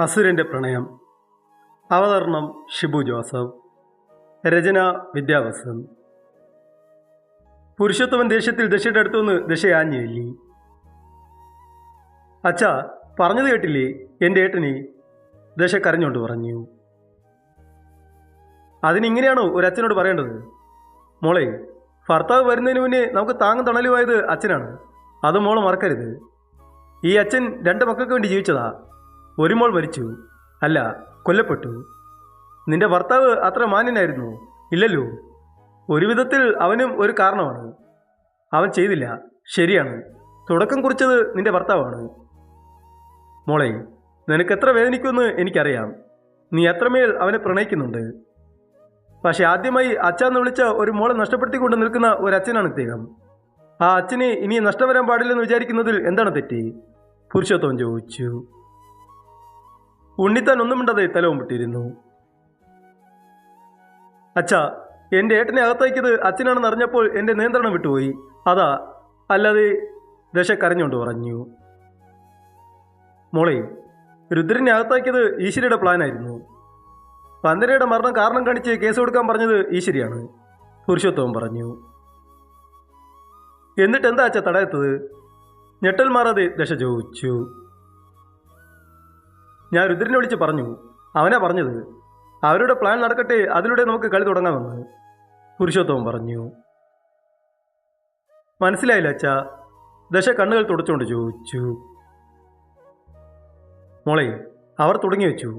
അസുരൻ്റെ പ്രണയം. അവതരണം ഷിബു ജോസഫ്. രചന വിദ്യാവസൻ. പുരുഷോത്തമൻ ദേഷ്യത്തിൽ ദശയുടെ അടുത്തുനിന്ന് ദശ ആഞ്ഞെല്ലി. അച്ഛാ, പറഞ്ഞത് കേട്ടില്ലേ എൻ്റെ ഏട്ടനെ? ദശ കരഞ്ഞുകൊണ്ട് പറഞ്ഞു. അതിനിങ്ങനെയാണോ ഒരച്ഛനോട് പറയേണ്ടത്? മോളെ, ഭർത്താവ് വരുന്നതിന് മുന്നേ നമുക്ക് താങ്ങും തണലുമായത് അച്ഛനാണ്. അത് മോളെ മറക്കരുത്. ഈ അച്ഛൻ 2 മക്കൾക്ക് വേണ്ടി ജീവിച്ചതാ. ഒരു മോൾ മരിച്ചു, അല്ല കൊല്ലപ്പെട്ടു. നിന്റെ ഭർത്താവ് അത്ര മാന്യനായിരുന്നു? ഇല്ലല്ലോ. ഒരു വിധത്തിൽ അവനും ഒരു കാരണമാണ്. അവൻ ചെയ്തില്ല, ശരിയാണ്. തുടക്കം കുറിച്ചത് നിന്റെ ഭർത്താവാണ്. മോളെ, നിനക്കെത്ര വേദനിക്കുമെന്ന് എനിക്കറിയാം. നീ അത്രമേൽ അവനെ പ്രണയിക്കുന്നുണ്ട്. പക്ഷെ ആദ്യമായി അച്ഛന്ന് വിളിച്ച ഒരു മോളെ നഷ്ടപ്പെടുത്തിക്കൊണ്ട് നിൽക്കുന്ന ഒരച്ഛനാണ് ഇദ്ദേഹം. ആ അച്ഛനെ ഇനി നഷ്ടം വരാൻ പാടില്ലെന്ന് വിചാരിക്കുന്നതിൽ എന്താണ് തെറ്റ്? പുരുഷോത്തമൻ ചോദിച്ചു. ഉണ്ണിത്താൻ ഒന്നും മിണ്ടാതെ തലവുമ്പിട്ടിരുന്നു. അച്ഛാ, എൻ്റെ ഏട്ടനെ അകത്തയക്കത് അച്ഛനാണെന്ന് അറിഞ്ഞപ്പോൾ എൻ്റെ നിയന്ത്രണം വിട്ടുപോയി. അതാ, അല്ലാതെ. ദശ കരഞ്ഞുകൊണ്ട് പറഞ്ഞു. മോളെ, രുദ്രനെ അകത്താക്കിയത് ഈശ്വരിയുടെ പ്ലാനായിരുന്നു. പന്തരയുടെ മരണം കാരണം കാണിച്ച് കേസ് കൊടുക്കാൻ പറഞ്ഞത് ഈശ്വരിയാണ്, പുരുഷോത്തമൻ പറഞ്ഞു. എന്നിട്ട് എന്താ അച്ഛാ തടയത്തത്? ഞെട്ടൽ മാറാതെ ദശ ചോദിച്ചു. ഞാൻ രുദ്രനെ വിളിച്ച് പറഞ്ഞു. അവനാ പറഞ്ഞത് അവരുടെ പ്ലാൻ നടക്കട്ടെ, അതിലൂടെ നമുക്ക് കളി തുടങ്ങാമെന്ന്, പുരുഷോത്തമൻ പറഞ്ഞു. മനസ്സിലായില്ല അച്ഛാ, ദശ കണ്ണുകൾ തുടച്ചുകൊണ്ട് ചോദിച്ചു. മോളെ, അവർ തുടങ്ങി വെച്ചു.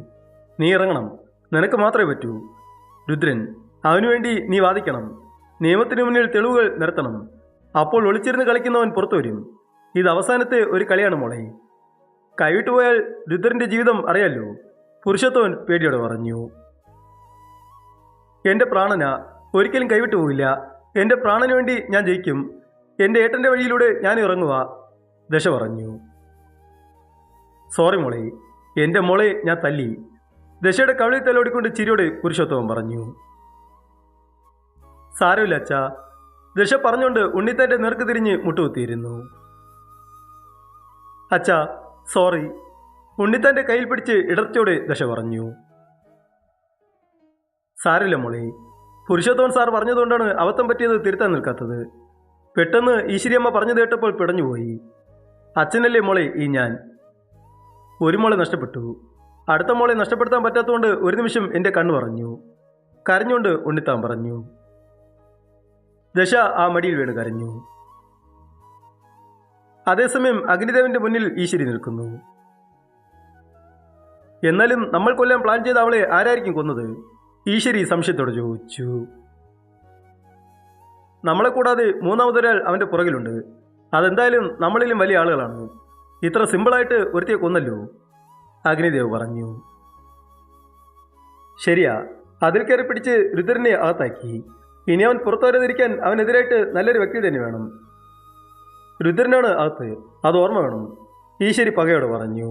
നീ ഇറങ്ങണം. നിനക്ക് മാത്രമേ പറ്റൂ. രുദ്രൻ, അവനുവേണ്ടി നീ വാദിക്കണം. നിയമത്തിന് മുന്നിൽ തെളിവുകൾ നിരത്തണം. അപ്പോൾ ഒളിച്ചിരുന്ന് കളിക്കുന്നവൻ പുറത്തു വരും. ഇത് അവസാനത്തെ ഒരു കളിയാണ് മോളെ. കൈവിട്ടുപോയാൽ രുദ്രന്റെ ജീവിതം അറിയാലോ, പുരുഷോത്തമൻ പേടിയോടെ പറഞ്ഞു. എൻ്റെ പ്രാണനാ, ഒരിക്കലും കൈവിട്ടു പോവില്ല. എൻ്റെ പ്രാണന് വേണ്ടി ഞാൻ ജയിക്കും. എൻ്റെ ഏട്ടൻ്റെ വഴിയിലൂടെ ഞാൻ ഇറങ്ങുക, ദശ പറഞ്ഞു. സോറി മോളെ, എൻ്റെ മോളെ ഞാൻ തല്ലി, ദശയുടെ കവിളിൽ തലോടിക്കൊണ്ട് ചിരിയോടെ പുരുഷോത്തമൻ പറഞ്ഞു. സാരമില്ല അച്ഛാ, ദശ പറഞ്ഞുകൊണ്ട് ഉണ്ണിത്താൻ്റെ നേർക്ക് തിരിഞ്ഞ് മുട്ടുകുത്തിയിരുന്നു. അച്ഛാ സോറി, ഉണ്ണിത്താൻ്റെ കയ്യിൽ പിടിച്ച് ഇടർച്ചയോടെ ദശ പറഞ്ഞു. സാരില്ല മോളെ, പുരുഷോത്തമൻ സാർ പറഞ്ഞതുകൊണ്ടാണ് അബദ്ധം പറ്റിയത് തിരുത്താൻ നിൽക്കാത്തത്. പെട്ടെന്ന് ഈശ്വരിയമ്മ പറഞ്ഞു കേട്ടപ്പോൾ പിടഞ്ഞുപോയി. അച്ഛനല്ലേ മോളെ ഈ ഞാൻ. ഒരു മോളെ നഷ്ടപ്പെട്ടു, അടുത്ത മോളെ നഷ്ടപ്പെടുത്താൻ പറ്റാത്തതുകൊണ്ട് ഒരു നിമിഷം എൻ്റെ കണ്ണു പറഞ്ഞു, കരഞ്ഞുകൊണ്ട് ഉണ്ണിത്താൻ പറഞ്ഞു. ദശ ആ മടിയിൽ വീണ് കരഞ്ഞു. അതേസമയം അഗ്നിദേവന്റെ മുന്നിൽ ഈശ്വരി നിൽക്കുന്നു. എന്നാലും നമ്മൾ കൊല്ലാൻ പ്ലാൻ ചെയ്ത അവളെ ആരായിരിക്കും കൊന്നത്? ഈശ്വരി സംശയത്തോടെ ചോദിച്ചു. നമ്മളെ കൂടാതെ മൂന്നാമതൊരാൾ അവൻ്റെ പുറകിലുണ്ട്. അതെന്തായാലും നമ്മളിലും വലിയ ആളുകളാണ്. ഇത്ര സിമ്പിളായിട്ട് ഒരുത്തിയെ കൊന്നല്ലോ, അഗ്നിദേവ് പറഞ്ഞു. ശരിയാ, അതിൽ കയറി പിടിച്ച് രുദ്രനെ അകത്താക്കി. ഇനി അവൻ പുറത്തു വരാതിരിക്കാൻ അവനെതിരായിട്ട് നല്ലൊരു വ്യക്തി തന്നെ വേണം. രുദ്രനാണ് അകത്ത്, അത് ഓർമ്മ വേണം, ഈശ്വരി പകയോട് പറഞ്ഞു.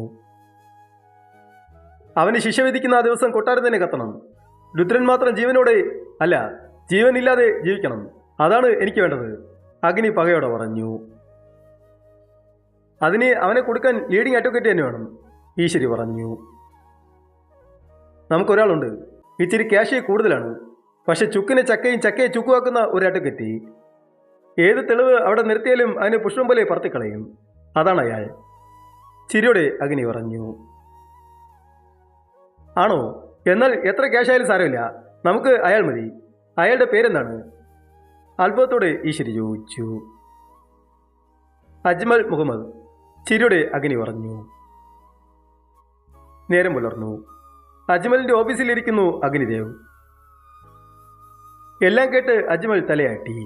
അവന് ശിക്ഷ വിധിക്കുന്ന ആ ദിവസം കൊട്ടാരം തന്നെ കത്തണം. രുദ്രൻ മാത്രം ജീവനോടെ അല്ല, ജീവനില്ലാതെ ജീവിക്കണം. അതാണ് എനിക്ക് വേണ്ടത്, അഗ്നി പകയോടെ പറഞ്ഞു. അതിന് അവനെ കൊടുക്കാൻ ലീഡിംഗ് അഡ്വക്കേറ്റ് തന്നെ വേണം, ഈശ്വരി പറഞ്ഞു. നമുക്കൊരാളുണ്ട്, ഇച്ചിരി ക്യാഷ് കൂടുതലാണ്. പക്ഷെ ചുക്കിനെ ചക്കയും ചക്കയെ ചുക്കുവാക്കുന്ന ഒരു അഡ്വക്കേറ്റ്. ഏത് തെളിവ് അവിടെ നിർത്തിയാലും അതിനെ പുഷ്പം പോലെ പറത്തിക്കളയും. അതാണ് അയാൾ, ചിരിയോടെ അഗ്നി പറഞ്ഞു. ആണോ? എന്നാൽ എത്ര ക്യാഷ് ആയാലും സാരമില്ല, നമുക്ക് അയാൾ മതി. അയാളുടെ പേരെന്താണ്? അത്ഭുതത്തോടെ ഈശ്വരി ചോദിച്ചു. അജ്മൽ മുഹമ്മദ്, ചിരിയോടെ അഗ്നി പറഞ്ഞു. നേരം പുലർന്നു. അജ്മലിന്റെ ഓഫീസിലിരിക്കുന്നു അഗ്നിദേവ്. എല്ലാം കേട്ട് അജ്മൽ തലയാട്ടി.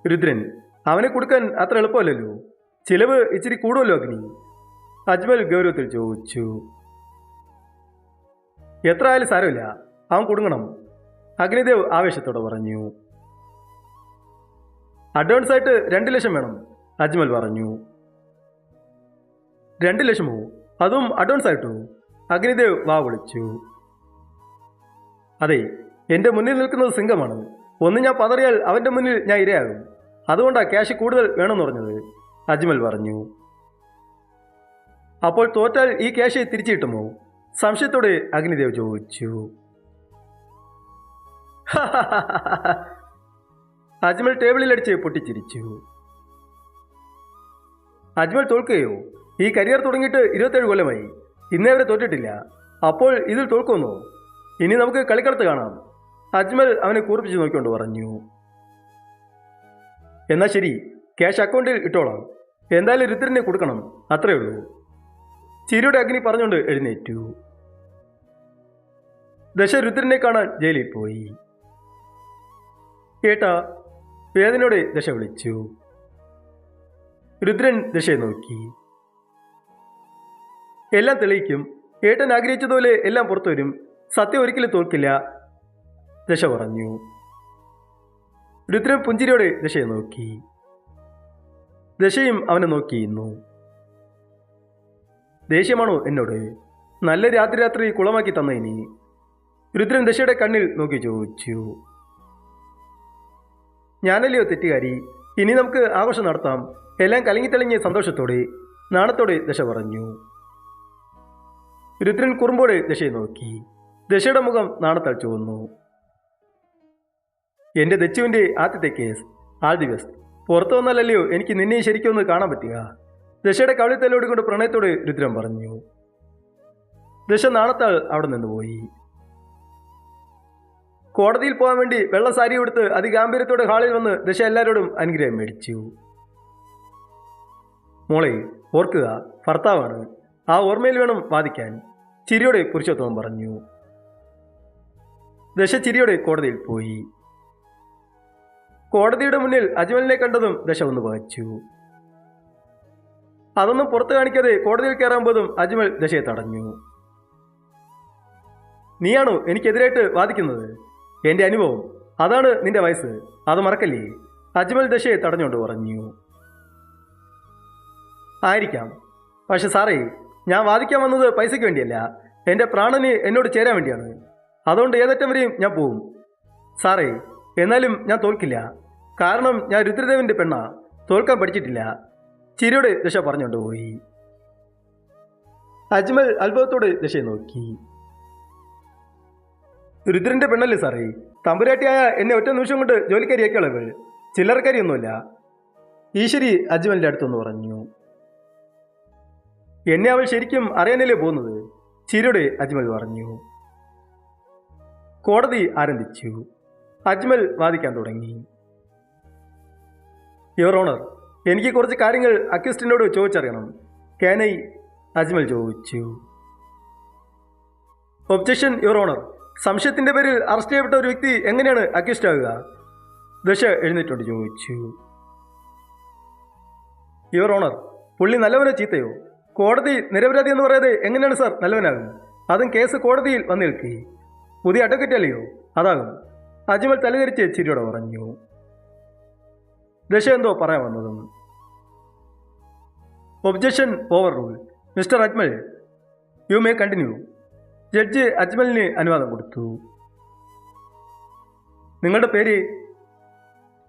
രുദ്രൻ, അവനെ കൊടുക്കാൻ അത്ര എളുപ്പമല്ലല്ലോ, ചിലവ് ഇച്ചിരി കൂടുമല്ലോ അഗ്നി, അജ്മൽ ഗൗരവത്തിൽ ചോദിച്ചു. എത്ര ആയാലും സാരമില്ല, അവൻ കുടുങ്ങണം, അഗ്നിദേവ് ആവേശത്തോടെ പറഞ്ഞു. അഡ്വാൻസ് ആയിട്ട് 2 ലക്ഷം വേണം, അജ്മൽ പറഞ്ഞു. 2 ലക്ഷമോ? അതും അഡ്വാൻസ് ആയിട്ടോ? അഗ്നിദേവ് വാ വിളിച്ചു. അതെ, എൻ്റെ മുന്നിൽ നിൽക്കുന്നത് സിംഗമാണ്. ഒന്ന് ഞാൻ പതറിയാൽ അവൻ്റെ മുന്നിൽ ഞാൻ ഇരയാകും. അതുകൊണ്ടാണ് ക്യാഷ് കൂടുതൽ വേണമെന്ന് പറഞ്ഞത്, അജ്മൽ പറഞ്ഞു. അപ്പോൾ തോറ്റാൽ ഈ ക്യാഷ് തിരിച്ചു കിട്ടുമോ? സംശയത്തോടെ അഗ്നിദേവ് ചോദിച്ചു. അജ്മൽ ടേബിളിലടിച്ച് പൊട്ടിച്ചിരിച്ചു. അജ്മൽ തോൽക്കുകയോ? ഈ കരിയർ തുടങ്ങിയിട്ട് 27 കൊല്ലമായി, ഇന്നേ വരെ തോറ്റിട്ടില്ല. അപ്പോൾ ഇതിൽ തോൽക്കുമെന്നോ? ഇനി നമുക്ക് കളിക്കളത്ത് കാണാം. അജ്മൽ അവനെ കൂർപ്പിച്ച് നോക്കിക്കൊണ്ട് പറഞ്ഞു. എന്നാൽ ശരി, ക്യാഷ് അക്കൗണ്ടിൽ ഇട്ടോളാം. എന്തായാലും രുദ്രനെ കൊടുക്കണം, അത്രയേ ഉള്ളൂ. ചിരിയുടെ അഗ്നി പറഞ്ഞുകൊണ്ട് എഴുന്നേറ്റു. ദശ രുദ്രനെ കാണാൻ ജയിലിൽ പോയി. ഏട്ടാ, വേദനയോടെ ദശ വിളിച്ചു. രുദ്രൻ ദശയെ നോക്കി. എല്ലാം തെളിയിക്കും. ഏട്ടൻ ആഗ്രഹിച്ചതുപോലെ എല്ലാം പുറത്തു വരും. സത്യം ഒരിക്കലും തോൽക്കില്ല, ദശ പറഞ്ഞു. രുദ്രൻ പുഞ്ചിരിയോടെ ദശയെ നോക്കി. ദശയും അവനെ നോക്കിയിരുന്നു. ദേഷ്യമാണോ എന്നോട്? നല്ല രാത്രി കുളമാക്കി തന്നതിനി? രുദ്രൻ ദശയുടെ കണ്ണിൽ നോക്കി ചോദിച്ചു. ഞാനല്ലയോ തെറ്റുകാരി? ഇനി നമുക്ക് ആഘോഷം നടത്താം. എല്ലാം കലങ്ങിത്തെളിഞ്ഞ് സന്തോഷത്തോടെ, നാണത്തോടെ ദശ പറഞ്ഞു. രുദ്രൻ കുറുമ്പോടെ ദശയെ നോക്കി. ദശയുടെ മുഖം നാണത്താൽ ചുവന്നു. എൻ്റെ ദച്ചുവിൻ്റെ ആദ്യത്തെ കേസ്, ആൾ ദി ബെസ്റ്റ്. പുറത്തു വന്നാലല്ലയോ എനിക്ക് നിന്നെ ശരിക്കൊന്ന് കാണാൻ പറ്റുക, ദശയുടെ കവിളിത്തലോട് കൊണ്ട് പ്രണയത്തോട് രുദ്രൻ പറഞ്ഞു. ദശ നാണത്താൽ അവിടെ നിന്ന് പോയി. കോടതിയിൽ പോകാൻ വേണ്ടി വെള്ള സാരി എടുത്ത് അതിഗാംഭീര്യത്തോടെ ഹാളിൽ വന്ന് ദശ എല്ലാവരോടും അനുഗ്രഹം മേടിച്ചു. മോളെ, ഓർക്കുക, ഭർത്താവാണ്. ആ ഓർമ്മയിൽ വേണം വാദിക്കാൻ, ചിരിയോടെ പുരുഷോത്തമൻ പറഞ്ഞു. ദശ ചിരിയോടെ കോടതിയിൽ പോയി. കോടതിയുടെ മുന്നിൽ അജ്മലിനെ കണ്ടതും ദശ ഒന്ന് പകച്ചു. അതൊന്നും പുറത്തു കാണിക്കാതെ കോടതിയിൽ കയറാൻ പോതും അജ്മൽ ദശയെ തടഞ്ഞു. നീയാണോ എനിക്കെതിരായിട്ട് വാദിക്കുന്നത്? എൻ്റെ അനുഭവം, അതാണ് നിന്റെ വയസ്സ്, അത് മറക്കല്ലേ, അജ്മൽ ദശയെ തടഞ്ഞുകൊണ്ട് പറഞ്ഞു. ആയിരിക്കാം, പക്ഷെ സാറേ, ഞാൻ വാദിക്കാൻ വന്നത് പൈസയ്ക്ക് വേണ്ടിയല്ല, എൻ്റെ പ്രാണന് എന്നോട് ചേരാൻ വേണ്ടിയാണ്. അതുകൊണ്ട് ഏതറ്റം വരെയും ഞാൻ പോവും സാറേ. എന്നാലും ഞാൻ തോൽക്കില്ല, കാരണം ഞാൻ രുദ്രദേവൻ്റെ പെണ്ണാ, തോൽക്കാൻ പഠിച്ചിട്ടില്ല, ചിരിയോടെ ദശ പറഞ്ഞുകൊണ്ട് പോയി. അജ്മൽ അത്ഭുതത്തോടെ ദശയെ നോക്കി. രുദ്രൻ്റെ പെണ്ണല്ലേ സാറേ? തമ്പുരാട്ടിയായ എന്നെ ഒറ്റ നിമിഷം കൊണ്ട് ജോലിക്കാരിയാക്കിയവൾ, ചില്ലറക്കാരിയൊന്നുമല്ല, ഈശ്വരി അജ്മലിൻ്റെ അടുത്തൊന്ന് പറഞ്ഞു. എന്നെ അവൾ ശരിക്കും അറിയാനല്ലേ പോകുന്നത്, ചിരിയോടെ അജ്മൽ പറഞ്ഞു. കോടതി ആരംഭിച്ചു. അജ്മൽ വാദിക്കാൻ തുടങ്ങി. യുവർ ഓണർ, എനിക്ക് കുറച്ച് കാര്യങ്ങൾ അക്യൂസ്റ്റിനോട് ചോദിച്ചറിയണം. Can I? അജ്മൽ ചോദിച്ചു. Objection your honour. സംശയത്തിന്റെ പേരിൽ അറസ്റ്റ് ചെയ്യപ്പെട്ട ഒരു വ്യക്തി എങ്ങനെയാണ് അക്യൂസ്ഡ് ആകുക? ദശ എഴുന്നേറ്റോണ്ട് ചോദിച്ചു. യുവർ ഓണർ, പുള്ളി നല്ലവനോ ചീത്തയോ? കോടതി നിരപരാധി എന്ന് പറയാതെ എങ്ങനെയാണ് സാർ നല്ലവനാകും? അതും കേസ് കോടതിയിൽ വന്നു നിൽക്കി. പുതിയ അഡ്വക്കേറ്റ് അല്ലയോ, അതാകും. അജ്മൽ തലതിരിച്ച് ചിരിയോടെ പറഞ്ഞു. ദശ എന്തോ പറയാൻ വന്നതും. Objection overrule. Mister Ajmal, you may continue. Judge അജ്മലിന് അനുവാദം കൊടുത്തു. നിങ്ങളുടെ പേര്?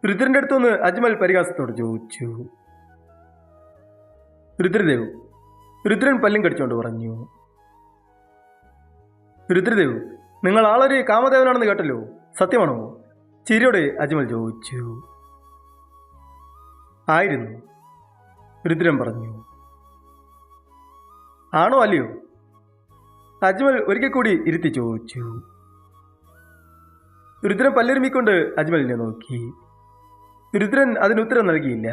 രുദ്രൻ്റെ അടുത്തുനിന്ന് അജ്മൽ പരിഹാസത്തോട് ചോദിച്ചു. രുദ്രദേവ്. രുദ്രൻ പല്ലും കടിച്ചുകൊണ്ട് പറഞ്ഞു. രുദ്രദേവ്, നിങ്ങൾ ആളൊരു കാമദേവനാണെന്ന് കേട്ടല്ലോ, സത്യമാണോ? ചിരിയോടെ അജ്മൽ ചോദിച്ചു. ആയിരുന്നു, രുദ്രൻ പറഞ്ഞു. ആണോ അല്ലയോ? അജ്മൽ ഒരിക്കൽ കൂടി ഇരുത്തി ചോദിച്ചു. രുദ്രൻ പല്ലുരുമിക്കൊണ്ട് അജ്മലിനെ നോക്കി. രുദ്രൻ അതിനുത്തരം നൽകിയില്ല.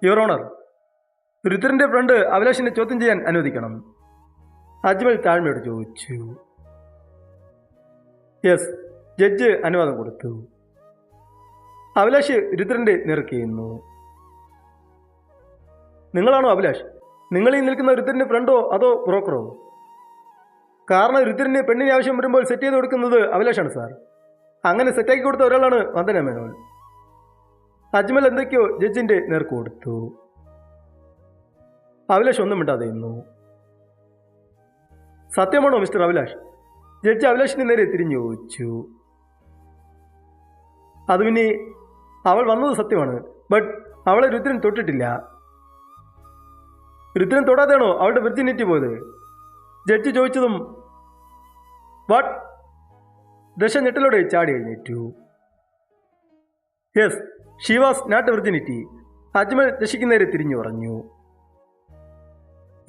യുവർ ഓണർ, രുദ്രന്റെ ഫ്രണ്ട് അഭിലാഷിനെ ചോദ്യം ചെയ്യാൻ അനുവദിക്കണം. അജ്മൽ താഴ്മയോട് ചോദിച്ചു. യെസ്, ജഡ്ജ് അനുവാദം കൊടുത്തു. അഭിലാഷ് രുദ്രന്റെ നേർക്കുന്നു. നിങ്ങളാണോ അഭിലാഷ്? നിങ്ങൾ ഈ നിൽക്കുന്ന രുദ്രന്റെ ഫ്രണ്ടോ അതോ ബ്രോക്കറോ? കാരണം രുദ്രന് പെണ്ണിന് ആവശ്യം വരുമ്പോൾ സെറ്റ് ചെയ്ത് കൊടുക്കുന്നത് അഭിലാഷാണ് സാർ. അങ്ങനെ സെറ്റാക്കി കൊടുത്ത ഒരാളാണ് വന്ദന മേനോൻ. അജ്മൽ എന്തൊക്കെയോ ജഡ്ജിന്റെ നേർക്ക് കൊടുത്തു. അഭിലാഷ് ഒന്നും മിണ്ടാതെ നിന്നു. സത്യമാണോ മിസ്റ്റർ അഭിലാഷ്? ജഡ്ജി അഭിലാഷിന് നേരെ തിരിഞ്ഞു ചോദിച്ചു. അത് പിന്നെ അവൾ വന്നത് സത്യമാണ്, ബട്ട് അവളെ രുദ്രൻ തൊട്ടിട്ടില്ല. രുദ്രൻ തൊടാതെയാണോ അവളുടെ വിർജിനിറ്റി പോയത്? ജഡ്ജി ചോദിച്ചതും വാട്ട്? ദശ ഞെട്ടലോടെ ചാടി എഴുന്നേറ്റു. Yes, she was not virginity. Ajmal ദശയ്ക്ക് നേരെ തിരിഞ്ഞു പറഞ്ഞു.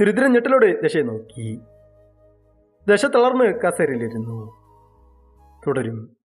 രുദ്രൻ ഞെട്ടലോടെ ദശയെ നോക്കി. ദശ തളർന്ന് കസേരയിലിരുന്നു. തുടരും.